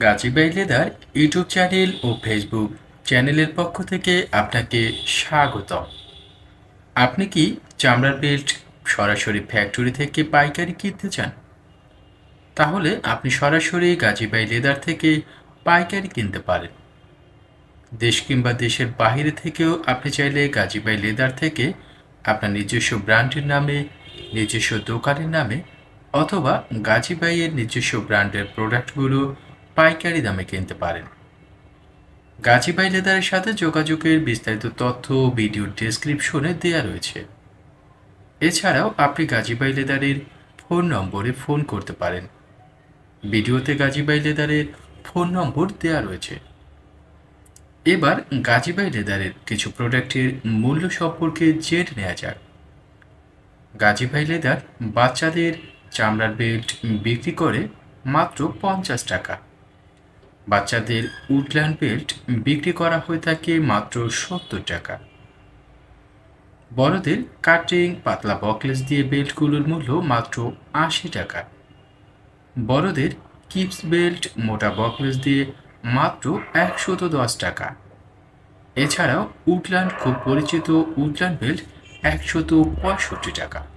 Gazi leather YouTube channel ও Facebook চ্যানেলের পক্ষ থেকে আপনাকে স্বাগতম। আপনি কি চামড়ার বেল্ট সরাসরি ফ্যাক্টরি থেকে পাইকারি কিনতে চান? তাহলে আপনি সরাসরি গাজী লেদার থেকে পাইকারি কিনতে পারেন। দেশ কিংবা দেশের বাইরে থেকেও আপনি চাইলে গাজী লেদার থেকে আপনার নিজস্ব ব্র্যান্ডের নামে, নিজস্ব দোকানের নামে অথবা গাজী এর নিজস্ব ব্র্যান্ডের প্রোডাক্টগুলো পাইকারি দামে কিনতে পারেন। গাজী লেদারের সাথে যোগাযোগের বিস্তারিত তথ্য ভিডিও ডেসক্রিপশনে দেয়া রয়েছে। এছাড়াও আপনি গাজী লেদারের ফোন নম্বরে ফোন করতে পারেন। ভিডিওতে গাজী লেদারের ফোন নম্বর দেয়া রয়েছে। এবার গাজী লেদারের কিছু প্রোডাক্টের মূল্য সম্পর্কে জেনে নেওয়া যাক। গাজী লেদার বাচ্চাদের চামড়ার বেল্ট বিক্রি করে মাত্র 50 টাকা। বাচ্চাদের উডল্যান্ড বেল্ট বিক্রি করা হয়ে থাকে মাত্র 70 টাকা। বড়দের কাটিং পাতলা বকলেস দিয়ে বেল্টগুলোর মূল্য মাত্র 80 টাকা। বড়দের কিপস বেল্ট মোটা বকলেস দিয়ে মাত্র 110 টাকা। এছাড়াও উডল্যান্ড খুব পরিচিত উডল্যান্ড বেল্ট 165 টাকা।